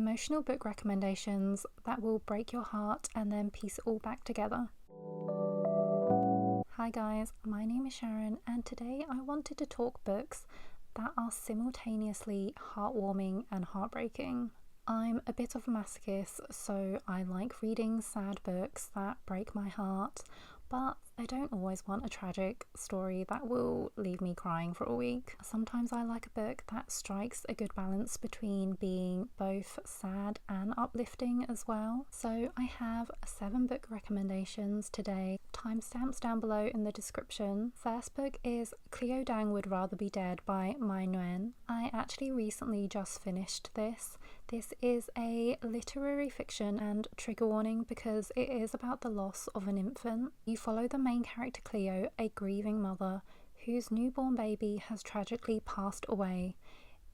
emotional book recommendations that will break your heart and then piece it all back together. Hi guys, my name is Sharon, and today I wanted to talk books that are simultaneously heartwarming and heartbreaking. I'm a bit of a masochist, so I like reading sad books that break my heart, but I don't always want a tragic story that will leave me crying for a week. Sometimes I like a book that strikes a good balance between being both sad and uplifting as well. So I have 7 book recommendations today, timestamps down below in the description. First book is Cleo Dang Would Rather Be Dead by Nguyen. I actually recently just finished this. This is a literary fiction, and trigger warning because it is about the loss of an infant. You follow the main character Cleo, a grieving mother whose newborn baby has tragically passed away.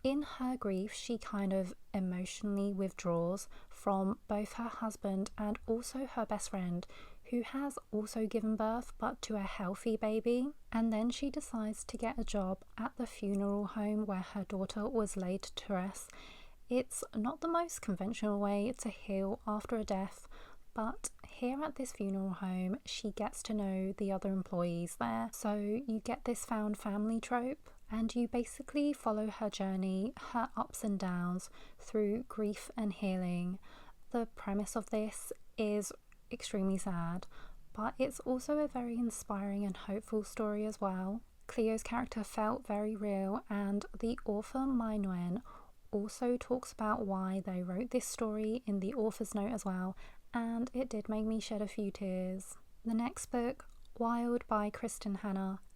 In her grief, she kind of emotionally withdraws from both her husband and also her best friend, who has also given birth but to a healthy baby. And then she decides to get a job at the funeral home where her daughter was laid to rest. It's not the most conventional way to heal after a death, but here at this funeral home, she gets to know the other employees there. So you get this found family trope, and you basically follow her journey, her ups and downs through grief and healing. The premise of this is extremely sad, but it's also a very inspiring and hopeful story as well. Cleo's character felt very real, and the author Nguyen also talks about why they wrote this story in the author's note as well, and it did make me shed a few tears. The next book, Wild by Kristin,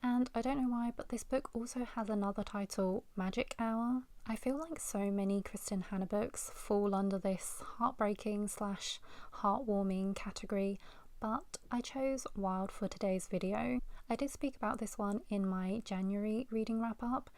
and I don't know why, but this book also has another title, Magic Hour. I feel like so many Kristin books fall under this heartbreaking / heartwarming category, but I chose Wild for today's video. I did speak about this one in my January reading wrap up.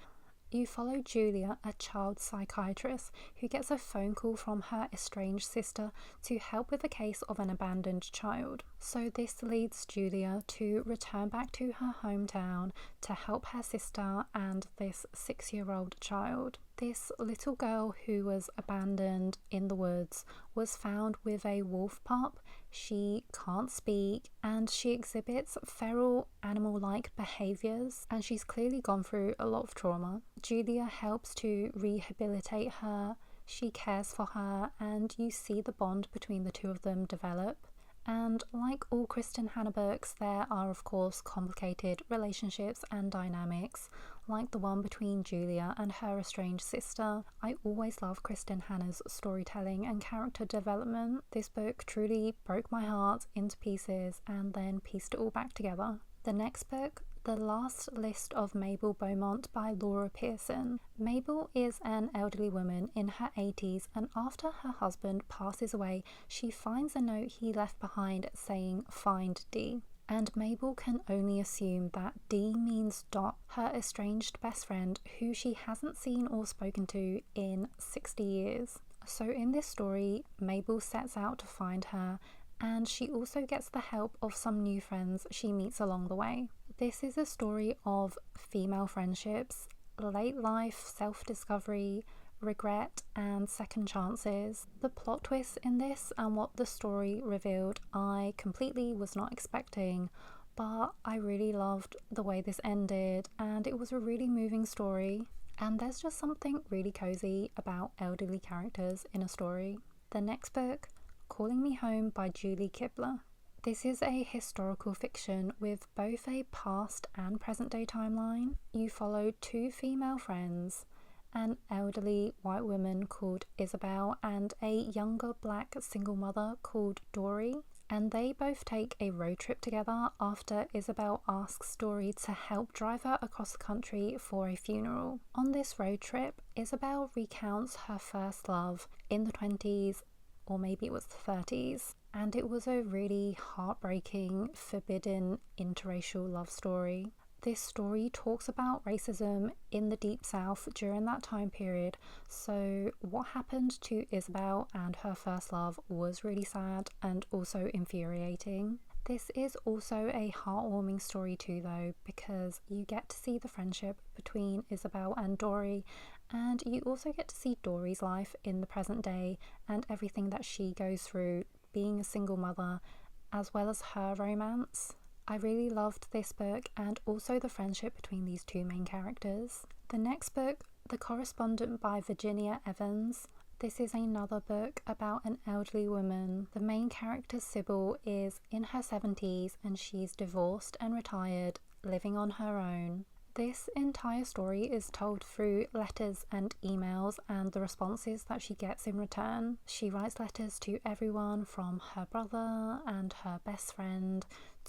You follow Julia, a child psychiatrist, who gets a phone call from her estranged sister to help with the case of an abandoned child. So this leads Julia to return back to her hometown to help her sister and this 6-year-old child. This little girl who was abandoned in the woods was found with a wolf pup. She can't speak and she exhibits feral animal-like behaviours, and she's clearly gone through a lot of trauma. Julia helps to rehabilitate her, she cares for her, and you see the bond between the two of them develop. And like all Kristin books, there are of course complicated relationships and dynamics, like the one between Julia and her estranged sister. I always love Kristin storytelling and character development. This book truly broke my heart into pieces and then pieced it all back together. The next book, The Last List of Mabel Beaumont by Pearson. Mabel is an elderly woman in her 80s, and after her husband passes away, she finds a note he left behind saying, "Find D." And Mabel can only assume that D means Dot, her estranged best friend who she hasn't seen or spoken to in 60 years. So in this story, Mabel sets out to find her, and she also gets the help of some new friends she meets along the way. This is a story of female friendships, late life self-discovery, regret, and second chances. The plot twists in this and what the story revealed I completely was not expecting, but I really loved the way this ended, and it was a really moving story. And there's just something really cozy about elderly characters in a story. The next book, Calling Me Home by Kibler. This is a historical fiction with both a past and present day timeline. You follow 2 female friends, an elderly white woman called Isabel and a younger black single mother called Dory, and they both take a road trip together after Isabel asks Dory to help drive her across the country for a funeral. On this road trip, Isabel recounts her first love in the 20s, or maybe it was the 30s, and it was a really heartbreaking, forbidden, interracial love story. This story talks about racism in the Deep South during that time period, so what happened to Isabel and her first love was really sad and also infuriating. This is also a heartwarming story too though, because you get to see the friendship between Isabel and Dory, And you also get to see Dory's life in the present day and everything that she goes through being a single mother, as well as her romance. I really loved this book and also the friendship between these two main characters. The next book, The Correspondent by Virginia Evans. This is another book about an elderly woman. The main character, Sybil, is in her 70s and she's divorced and retired, living on her own. This entire story is told through letters and emails and the responses that she gets in return. She writes letters to everyone from her brother and her best friend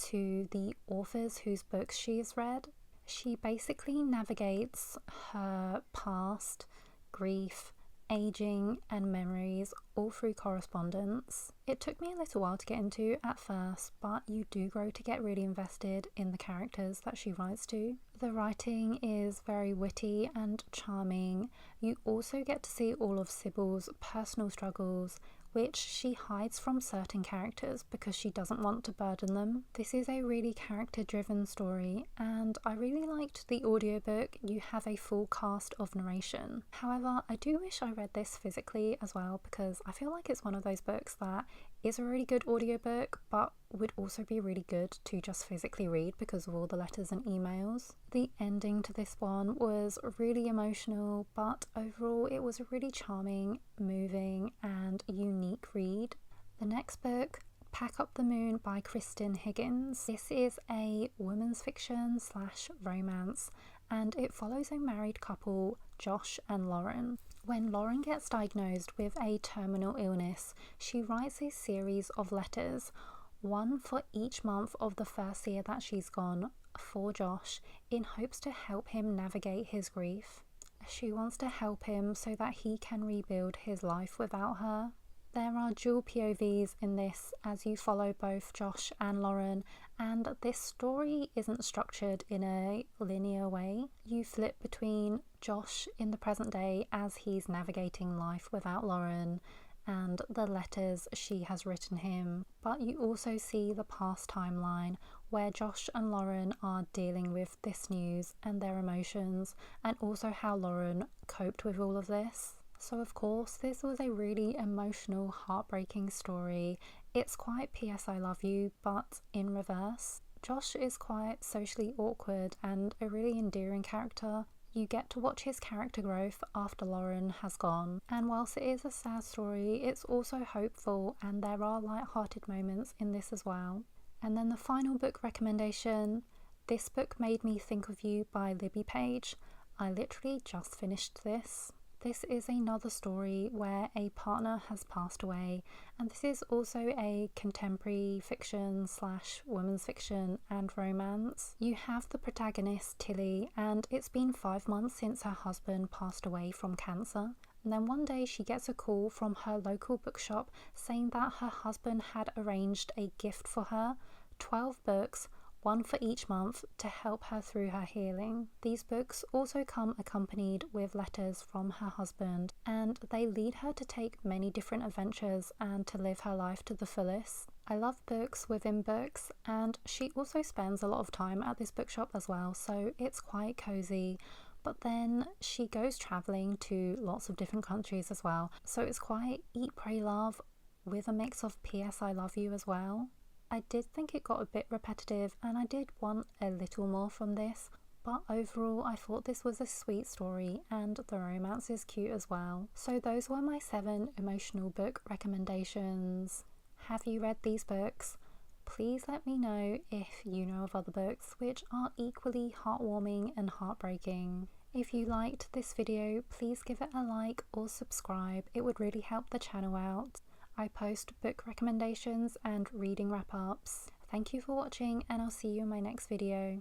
to the authors whose books she's read. She basically navigates her past, grief, aging and memories all through correspondence. It took me a little while to get into at first, but you do grow to get really invested in the characters that she writes to. The writing is very witty and charming. You also get to see all of Sybil's personal struggles, which she hides from certain characters because she doesn't want to burden them. This is a really character-driven story, and I really liked the audiobook. You have a full cast of narration. However, I do wish I read this physically as well, because I feel like it's one of those books that is a really good audiobook but would also be really good to just physically read because of all the letters and emails. The ending to this one was really emotional, but overall it was a really charming, moving and unique read. The next book, Pack Up the Moon by Kristin Higgins. This is a women's fiction / romance, and it follows a married couple, Josh and Lauren. When Lauren gets diagnosed with a terminal illness, she writes a series of letters, one for each month of the first year that she's gone, for Josh, in hopes to help him navigate his grief. She wants to help him so that he can rebuild his life without her. There are dual POVs in this as you follow both Josh and Lauren, and this story isn't structured in a linear way. You flip between Josh in the present day as he's navigating life without Lauren and the letters she has written him, but you also see the past timeline where Josh and Lauren are dealing with this news and their emotions, and also how Lauren coped with all of this. So of course this was a really emotional, heartbreaking story. It's quite P.S. I Love You, but in reverse. Josh is quite socially awkward and a really endearing character. You get to watch his character growth after Lauren has gone, and whilst it is a sad story, it's also hopeful and there are light-hearted moments in this as well. And then the final book recommendation, This Book Made Me Think of You by Libby Page. I literally just finished this. This is another story where a partner has passed away, and this is also a contemporary fiction / women's fiction and romance. You have the protagonist Tilly, and it's been 5 months since her husband passed away from cancer. And then one day she gets a call from her local bookshop saying that her husband had arranged a gift for her, 12 books, one for each month, to help her through her healing. These books also come accompanied with letters from her husband, and they lead her to take many different adventures and to live her life to the fullest. I love books within books, and she also spends a lot of time at this bookshop as well, so it's quite cozy. But then she goes travelling to lots of different countries as well, so it's quite Eat, Pray, Love with a mix of P.S. I Love You as well. I did think it got a bit repetitive and I did want a little more from this, but overall I thought this was a sweet story and the romance is cute as well. So those were my 7 emotional book recommendations. Have you read these books? Please let me know if you know of other books which are equally heartwarming and heartbreaking. If you liked this video, please give it a like or subscribe. It would really help the channel out. I post book recommendations and reading wrap-ups. Thank you for watching, and I'll see you in my next video.